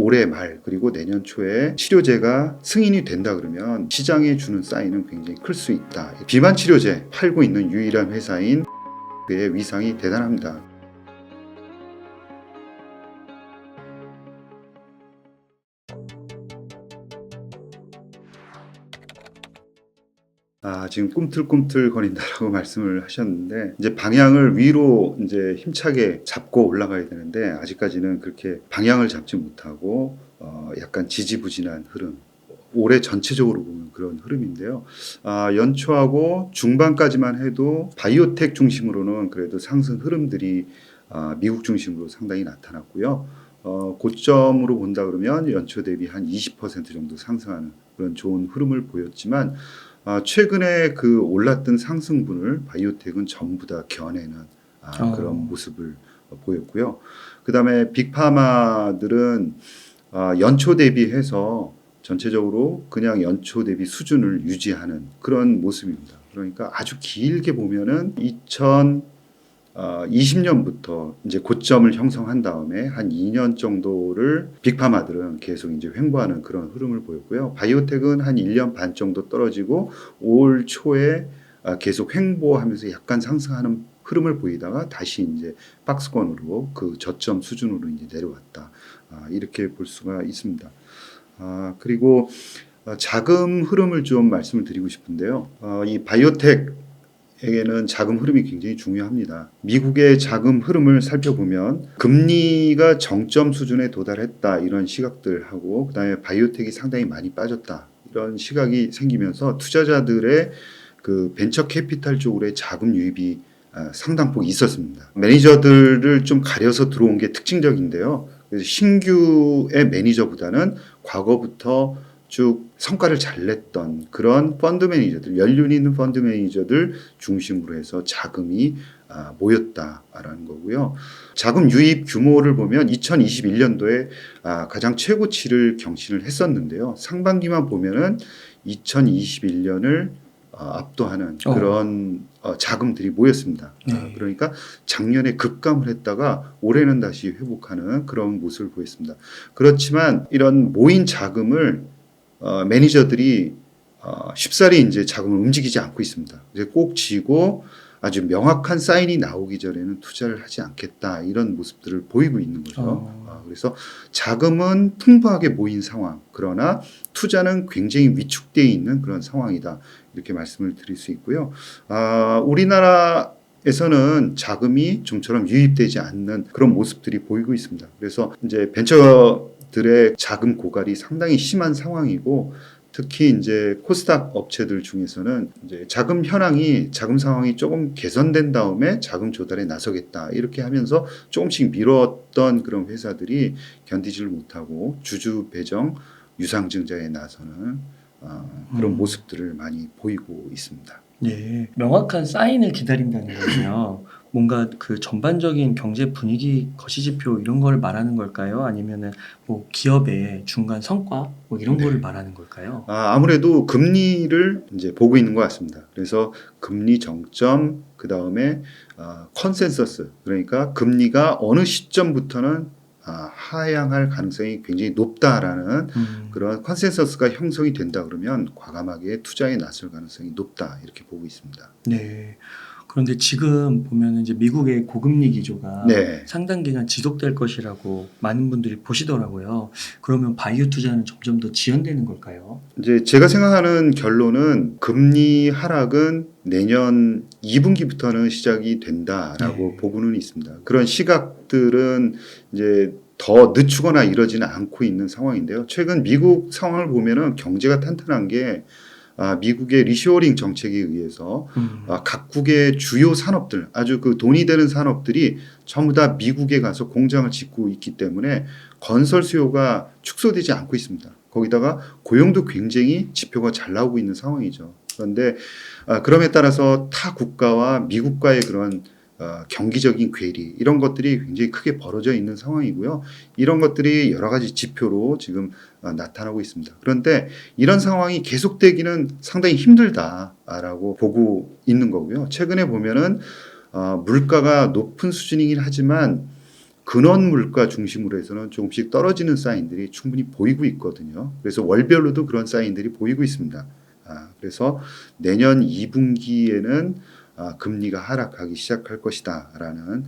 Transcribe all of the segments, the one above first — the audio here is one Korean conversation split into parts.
올해 말 그리고 내년 초에 치료제가 승인이 된다 그러면 시장에 주는 사인은 굉장히 클 수 있다. 비만 치료제 팔고 있는 유일한 회사인 그의 위상이 대단합니다. 지금 꿈틀꿈틀 거린다라고 말씀을 하셨는데, 이제 방향을 위로 이제 힘차게 잡고 올라가야 되는데, 아직까지는 그렇게 방향을 잡지 못하고, 약간 지지부진한 흐름. 올해 전체적으로 보면 그런 흐름인데요. 연초하고 중반까지만 해도 바이오텍 중심으로는 그래도 상승 흐름들이 미국 중심으로 상당히 나타났고요. 고점으로 본다 그러면 연초 대비 한 20% 정도 상승하는 그런 좋은 흐름을 보였지만, 최근에 그 올랐던 상승분을 바이오텍은 전부 다 겨내는 그런 모습을 보였고요. 그 다음에 빅파마들은 연초 대비해서 전체적으로 그냥 연초 대비 수준을 유지하는 그런 모습입니다. 그러니까 아주 길게 보면은 2020년부터 이제 고점을 형성한 다음에 한 2년 정도를 빅파마들은 계속 이제 횡보하는 그런 흐름을 보였고요. 바이오텍은 한 1년 반 정도 떨어지고 올 초에 계속 횡보하면서 약간 상승하는 흐름을 보이다가 다시 이제 박스권으로 그 저점 수준으로 이제 내려왔다. 이렇게 볼 수가 있습니다. 그리고 자금 흐름을 좀 말씀을 드리고 싶은데요. 이 바이오텍에게는 자금 흐름이 굉장히 중요합니다. 미국의 자금 흐름을 살펴보면 금리가 정점 수준에 도달했다 이런 시각들하고 그다음에 바이오텍이 상당히 많이 빠졌다 이런 시각이 생기면서 투자자들의 그 벤처 캐피탈 쪽으로의 자금 유입이 상당폭 있었습니다. 매니저들을 좀 가려서 들어온 게 특징적인데요. 그래서 신규의 매니저보다는 과거부터 쭉 성과를 잘 냈던 그런 펀드 매니저들, 연륜 있는 펀드 매니저들 중심으로 해서 자금이 모였다라는 거고요. 자금 유입 규모를 보면 2021년도에 가장 최고치를 경신을 했었는데요. 상반기만 보면은 2021년을 압도하는 그런 자금들이 모였습니다. 그러니까 작년에 급감을 했다가 올해는 다시 회복하는 그런 모습을 보였습니다. 그렇지만 이런 모인 자금을 매니저들이 쉽사리 이제 자금을 움직이지 않고 있습니다. 이제 꼭 쥐고 아주 명확한 사인이 나오기 전에는 투자를 하지 않겠다 이런 모습들을 보이고 있는 거죠. 그래서 자금은 풍부하게 모인 상황, 그러나 투자는 굉장히 위축되어 있는 그런 상황이다 이렇게 말씀을 드릴 수 있고요. 우리나라에서는 자금이 좀처럼 유입되지 않는 그런 모습들이 보이고 있습니다. 그래서 이제 벤처들의 자금 고갈이 상당히 심한 상황이고. 특히 이제 코스닥 업체들 중에서는 이제 자금 상황이 조금 개선된 다음에 자금 조달에 나서겠다 이렇게 하면서 조금씩 미뤘던 그런 회사들이 견디지를 못하고 주주 배정 유상증자에 나서는 그런 모습들을 많이 보이고 있습니다. 네, 명확한 사인을 기다린다는 거군요. 뭔가 그 전반적인 경제 분위기 거시지표 이런 걸 말하는 걸까요? 아니면은 뭐 기업의 중간 성과 뭐 이런 거를 말하는 걸까요? 아무래도 금리를 이제 보고 있는 것 같습니다. 그래서 금리 정점, 그 다음에 컨센서스, 그러니까 금리가 어느 시점부터는 하향할 가능성이 굉장히 높다라는 그런 컨센서스가 형성이 된다 그러면 과감하게 투자에 나설 가능성이 높다 이렇게 보고 있습니다. 네. 그런데 지금 보면은 이제 미국의 고금리 기조가 상당 기간 지속될 것이라고 많은 분들이 보시더라고요. 그러면 바이오 투자는 점점 더 지연되는 걸까요? 이제 제가 생각하는 결론은 금리 하락은 내년 2분기부터는 시작이 된다라고 보고는 있습니다. 그런 시각들은 이제 더 늦추거나 이러지는 않고 있는 상황인데요. 최근 미국 상황을 보면은 경제가 탄탄한 게 미국의 리쇼어링 정책에 의해서 각국의 주요 산업들, 아주 그 돈이 되는 산업들이 전부 다 미국에 가서 공장을 짓고 있기 때문에 건설 수요가 축소되지 않고 있습니다. 거기다가 고용도 굉장히 지표가 잘 나오고 있는 상황이죠. 그런데 그럼에 따라서 타 국가와 미국과의 그런 경기적인 괴리 이런 것들이 굉장히 크게 벌어져 있는 상황이고요. 이런 것들이 여러 가지 지표로 지금 나타나고 있습니다. 그런데 이런 상황이 계속되기는 상당히 힘들다라고 보고 있는 거고요. 최근에 보면은 물가가 높은 수준이긴 하지만 근원 물가 중심으로 해서는 조금씩 떨어지는 사인들이 충분히 보이고 있거든요. 그래서 월별로도 그런 사인들이 보이고 있습니다. 그래서 내년 2분기에는 금리가 하락하기 시작할 것이다라는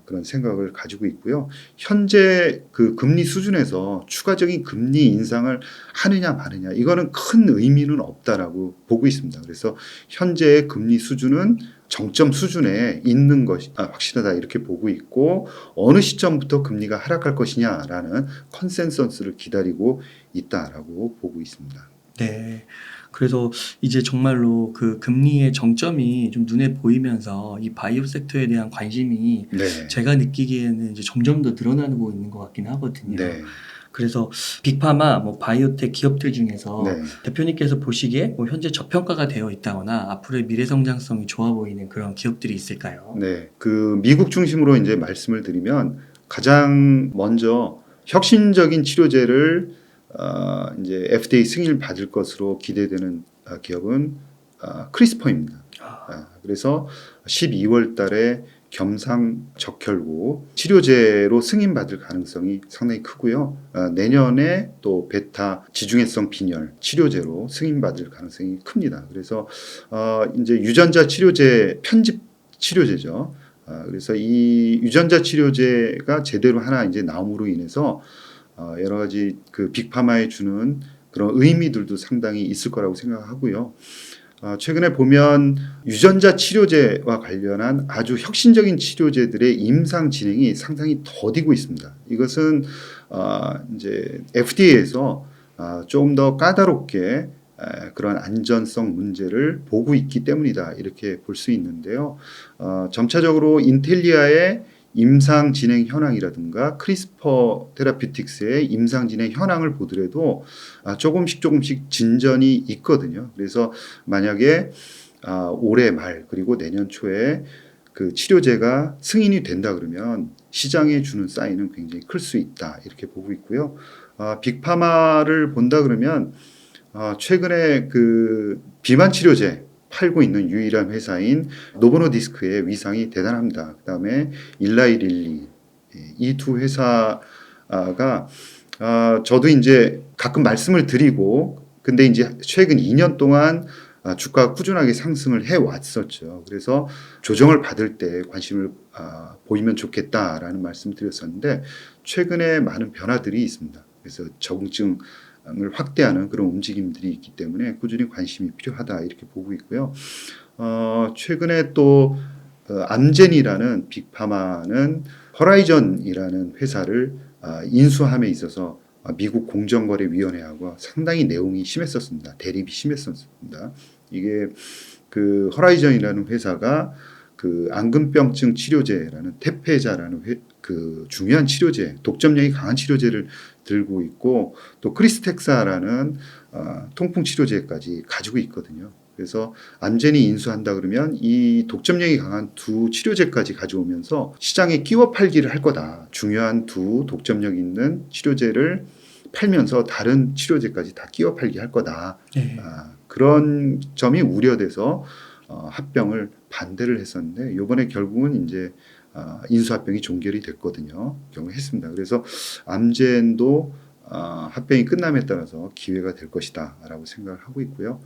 그런 생각을 가지고 있고요. 현재 그 금리 수준에서 추가적인 금리 인상을 하느냐 마느냐 이거는 큰 의미는 없다라고 보고 있습니다. 그래서 현재의 금리 수준은 정점 수준에 있는 것이 확실하다 이렇게 보고 있고 어느 시점부터 금리가 하락할 것이냐라는 컨센서스를 기다리고 있다라고 보고 있습니다. 네. 그래서 이제 정말로 그 금리의 정점이 좀 눈에 보이면서 이 바이오 섹터에 대한 관심이 네. 제가 느끼기에는 이제 점점 더 늘어나고 있는 것 같긴 하거든요. 네. 그래서 빅파마, 뭐 바이오텍 기업들 중에서 네. 대표님께서 보시기에 뭐 현재 저평가가 되어 있다거나 앞으로의 미래 성장성이 좋아 보이는 그런 기업들이 있을까요? 네. 그 미국 중심으로 이제 말씀을 드리면 가장 먼저 혁신적인 치료제를 이제 FDA 승인을 받을 것으로 기대되는 기업은 크리스퍼입니다. 그래서 12월 달에 겸상적혈구 치료제로 승인받을 가능성이 상당히 크고요. 내년에 또 베타 지중해성 빈혈 치료제로 승인받을 가능성이 큽니다. 그래서 이제 유전자 치료제 편집 치료제죠. 그래서 이 유전자 치료제가 제대로 하나 이제 나옴으로 인해서 여러 가지 그 빅파마에 주는 그런 의미들도 상당히 있을 거라고 생각하고요. 최근에 보면 유전자 치료제와 관련한 아주 혁신적인 치료제들의 임상 진행이 상당히 더디고 있습니다. 이것은 이제 FDA에서 조금 더 까다롭게 그런 안전성 문제를 보고 있기 때문이다 이렇게 볼 수 있는데요. 점차적으로 인텔리아의 임상 진행 현황이라든가 크리스퍼 테라퓨틱스의 임상 진행 현황을 보더라도 조금씩 진전이 있거든요. 그래서 만약에 올해 말 그리고 내년 초에 그 치료제가 승인이 된다 그러면 시장에 주는 사인은 굉장히 클 수 있다 이렇게 보고 있고요. 빅파마를 본다 그러면 최근에 그 비만 치료제 팔고 있는 유일한 회사인 노보노디스크의 위상이 대단합니다. 그다음에 일라이 릴리 이 두 회사가 저도 이제 가끔 말씀을 드리고 근데 이제 최근 2년 동안 주가가 꾸준하게 상승을 해 왔었죠. 그래서 조정을 받을 때 관심을 보이면 좋겠다라는 말씀을 드렸었는데 최근에 많은 변화들이 있습니다. 그래서 적응증 을 확대하는 그런 움직임들이 있기 때문에 꾸준히 관심이 필요하다 이렇게 보고 있고요. 최근에 또 암젠이라는 빅파마는 허라이전이라는 회사를 인수함에 있어서 미국 공정거래위원회하고 상당히 내용이 심했었습니다. 대립이 심했었습니다. 이게 그 허라이전이라는 회사가 그 앙금병증 치료제라는 테페자라는 그 중요한 치료제, 독점력이 강한 치료제를 들고 있고 또 크리스텍사라는 통풍 치료제까지 가지고 있거든요. 그래서 암젠이 인수한다 그러면 이 독점력이 강한 두 치료제까지 가져오면서 시장에 끼워 팔기를 할 거다. 중요한 두 독점력 있는 치료제를 팔면서 다른 치료제까지 다 끼워 팔기 할 거다. 네. 그런 점이 우려돼서 합병을 반대를 했었는데 이번에 결국은 이제 인수합병이 종결이 됐거든요. 경험했습니다. 그래서 암젠도 합병이 끝남에 따라서 기회가 될 것이다라고 생각을 하고 있고요.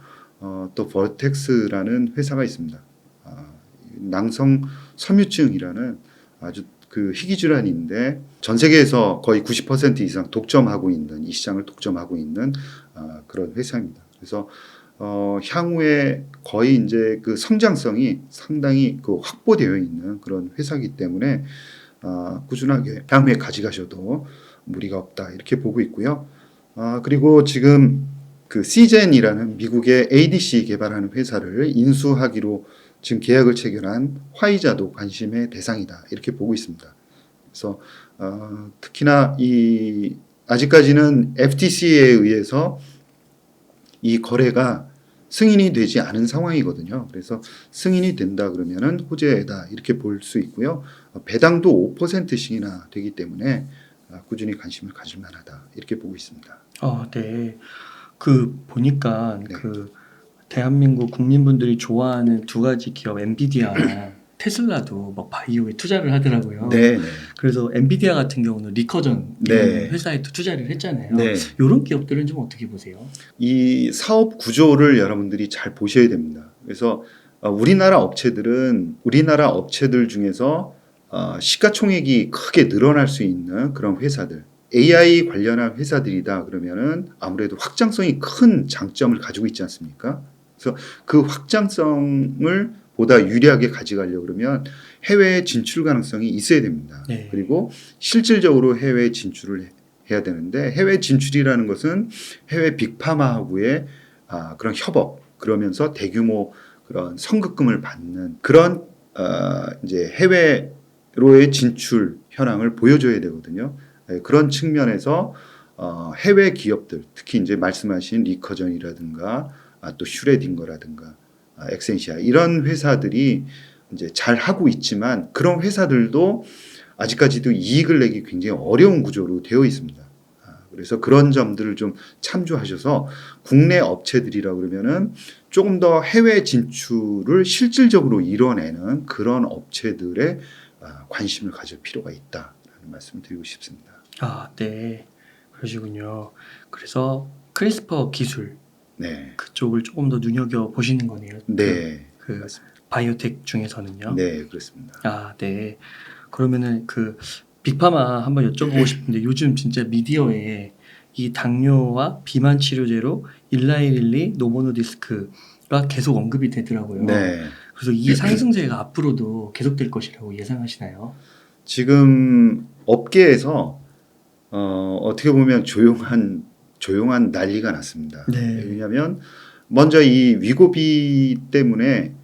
또 버텍스라는 회사가 있습니다. 낭성 섬유증이라는 아주 그 희귀 질환인데 전 세계에서 거의 90% 이상 독점하고 있는 이 시장을 독점하고 있는 그런 회사입니다. 그래서 향후에 거의 이제 그 성장성이 상당히 그 확보되어 있는 그런 회사이기 때문에 꾸준하게 향후에 가져가셔도 무리가 없다 이렇게 보고 있고요. 그리고 지금 그 시젠이라는 미국의 ADC 개발하는 회사를 인수하기로 지금 계약을 체결한 화이자도 관심의 대상이다 이렇게 보고 있습니다. 그래서 특히나 이 아직까지는 FTC에 의해서 이 거래가 승인이 되지 않은 상황이거든요. 그래서 승인이 된다 그러면은 호재다 이렇게 볼 수 있고요. 배당도 5%씩이나 되기 때문에 꾸준히 관심을 가질 만하다 이렇게 보고 있습니다. 네. 그 보니까 네. 그 대한민국 국민분들이 좋아하는 두 가지 기업 엔비디아랑 테슬라도 막 바이오에 투자를 하더라고요. 네, 네. 그래서 엔비디아 같은 경우는 리커전 네. 회사에 또 투자를 했잖아요. 네. 이런 기업들은 좀 어떻게 보세요? 이 사업 구조를 여러분들이 잘 보셔야 됩니다. 그래서 우리나라 업체들 중에서 시가총액이 크게 늘어날 수 있는 그런 회사들, AI 관련한 회사들이다 그러면은 아무래도 확장성이 큰 장점을 가지고 있지 않습니까? 그래서 그 확장성을 보다 유리하게 가져가려고 그러면 해외 진출 가능성이 있어야 됩니다. 네. 그리고 실질적으로 해외 진출을 해야 되는데 해외 진출이라는 것은 해외 빅파마하고의 그런 협업, 그러면서 대규모 그런 선급금을 받는 그런 이제 해외로의 진출 현황을 보여줘야 되거든요. 그런 측면에서 해외 기업들, 특히 이제 말씀하신 리커전이라든가 또 슈레딩거라든가 엑센시아 이런 회사들이 이제 잘 하고 있지만 그런 회사들도 아직까지도 이익을 내기 굉장히 어려운 구조로 되어 있습니다. 그래서 그런 점들을 좀 참조하셔서 국내 업체들이라 그러면은 조금 더 해외 진출을 실질적으로 이뤄내는 그런 업체들의 관심을 가질 필요가 있다라는 말씀을 드리고 싶습니다. 네. 그러시군요. 그래서 크리스퍼 기술 네, 그쪽을 조금 더 눈여겨 보시는 거네요. 네, 그 맞습니다. 바이오텍 중에서는요. 네, 그렇습니다. 네. 그러면은 그 빅파마 한번 여쭤보고 싶은데 요즘 진짜 미디어에 이 당뇨와 비만 치료제로 일라이릴리 노보노디스크가 계속 언급이 되더라고요. 네, 그래서 이 상승세가 앞으로도 계속될 것이라고 예상하시나요? 지금 업계에서 어떻게 보면 조용한 난리가 났습니다. 네. 왜냐하면 먼저 이 위고비 때문에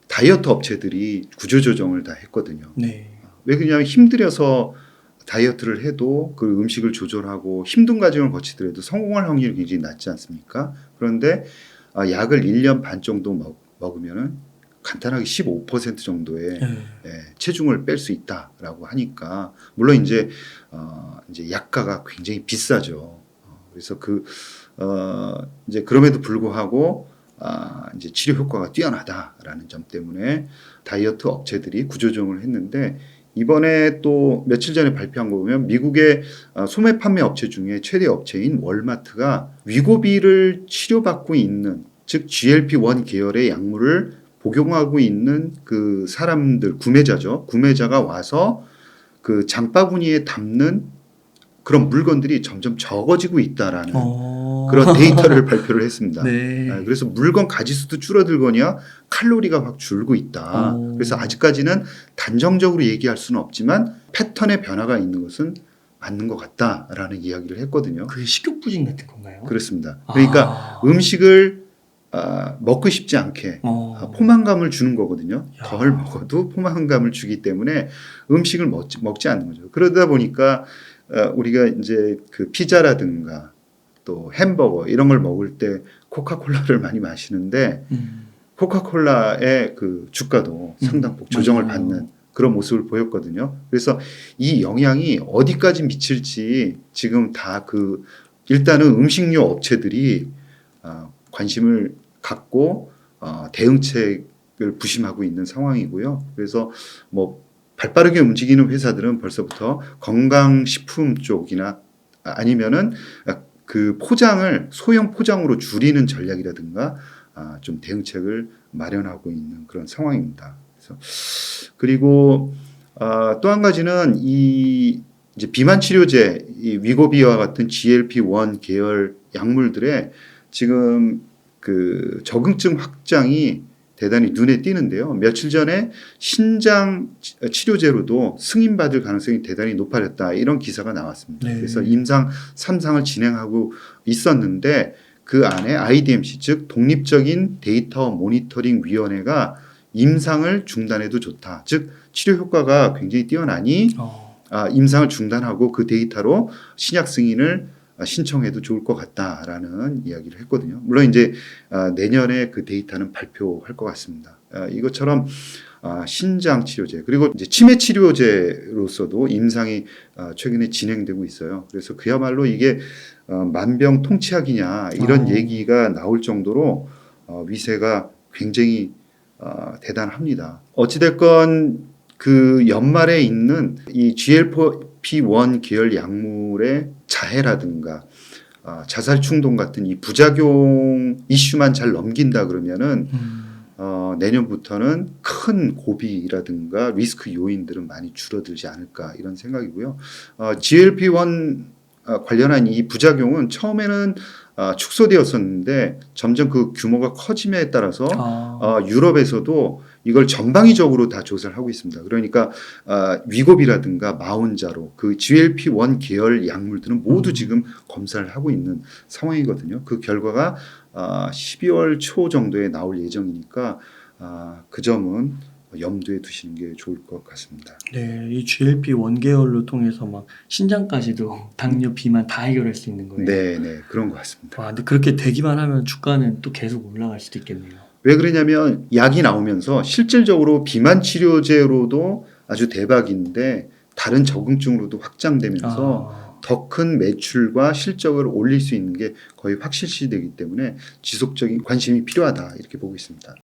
다이어트 업체들이 구조조정을 다 했거든요. 네. 왜 그러냐면 힘들어서 다이어트를 해도 그 음식을 조절하고 힘든 과정을 거치더라도 성공할 확률이 굉장히 낮지 않습니까? 그런데 약을 1년 반 정도 먹으면은 간단하게 15% 정도의 체중을 뺄 수 있다라고 하니까 물론 이제 약가가 굉장히 비싸죠. 그래서 이제 그럼에도 불구하고 이제 치료 효과가 뛰어나다라는 점 때문에 다이어트 업체들이 구조조정을 했는데 이번에 또 며칠 전에 발표한 거 보면 미국의 소매 판매 업체 중에 최대 업체인 월마트가 위고비를 치료받고 있는 즉 GLP-1 계열의 약물을 복용하고 있는 그 사람들 구매자가 와서 그 장바구니에 담는 그런 물건들이 점점 적어지고 있다라는 그런 데이터를 발표를 했습니다. 네. 그래서 물건 가지수도 줄어들거냐 칼로리가 확 줄고 있다. 그래서 아직까지는 단정적으로 얘기할 수는 없지만 패턴의 변화가 있는 것은 맞는 것 같다라는 이야기를 했거든요. 그게 식욕 부진 같은 건가요? 그렇습니다. 그러니까 음식을 먹고 싶지 않게 포만감을 주는 거거든요. 덜 먹어도 포만감을 주기 때문에 음식을 먹지 않는 거죠. 그러다 보니까 우리가 이제 그 피자라든가 또 햄버거 이런 걸 먹을 때 코카콜라를 많이 마시는데 코카콜라의 그 주가도 상당폭 조정을 받는 그런 모습을 보였거든요. 그래서 이 영향이 어디까지 미칠지 지금 다 일단은 음식료 업체들이 관심을 갖고 대응책을 부심하고 있는 상황이고요. 그래서 뭐 발빠르게 움직이는 회사들은 벌써부터 건강식품 쪽이나 아니면은 그 포장을 소형 포장으로 줄이는 전략이라든가 좀 대응책을 마련하고 있는 그런 상황입니다. 그리고 또 한 가지는 이제 비만 치료제, 이 위고비와 같은 GLP-1 계열 약물들의 지금 그 적응증 확장이 대단히 눈에 띄는데요. 며칠 전에 신장 치료제로도 승인받을 가능성이 대단히 높아졌다. 이런 기사가 나왔습니다. 네. 그래서 임상 3상을 진행하고 있었는데 그 안에 IDMC 즉 독립적인 데이터 모니터링 위원회가 임상을 중단해도 좋다. 즉 치료 효과가 굉장히 뛰어나니 임상을 중단하고 그 데이터로 신약 승인을 신청해도 좋을 것 같다라는 이야기를 했거든요. 물론 이제 내년에 그 데이터는 발표할 것 같습니다. 이것처럼 신장 치료제 그리고 이제 치매 치료제로서도 임상이 최근에 진행되고 있어요. 그래서 그야말로 이게 만병통치약이냐 이런 얘기가 나올 정도로 위세가 굉장히 대단합니다. 어찌됐건 그 연말에 있는 이 GLP-1 계열 약물의 자해라든가 자살 충동 같은 이 부작용 이슈만 잘 넘긴다 그러면은 내년부터는 큰 고비라든가 리스크 요인들은 많이 줄어들지 않을까 이런 생각이고요. GLP-1 관련한 이 부작용은 처음에는 축소되었었는데 점점 그 규모가 커짐에 따라서 유럽에서도 이걸 전방위적으로 다 조사를 하고 있습니다. 그러니까 위고비라든가 마운자로 그 GLP-1 계열 약물들은 모두 지금 검사를 하고 있는 상황이거든요. 그 결과가 12월 초 정도에 나올 예정이니까 그 점은 염두에 두시는 게 좋을 것 같습니다. 네, 이 GLP-1 계열로 통해서 막 신장까지도 당뇨, 비만 다 해결할 수 있는 거예요. 네, 그런 것 같습니다. 와, 근데 그렇게 되기만 하면 주가는 또 계속 올라갈 수도 있겠네요. 왜 그러냐면 약이 나오면서 실질적으로 비만 치료제로도 아주 대박인데 다른 적응증으로도 확장되면서 더 큰 매출과 실적을 올릴 수 있는 게 거의 확실시되기 때문에 지속적인 관심이 필요하다 이렇게 보고 있습니다.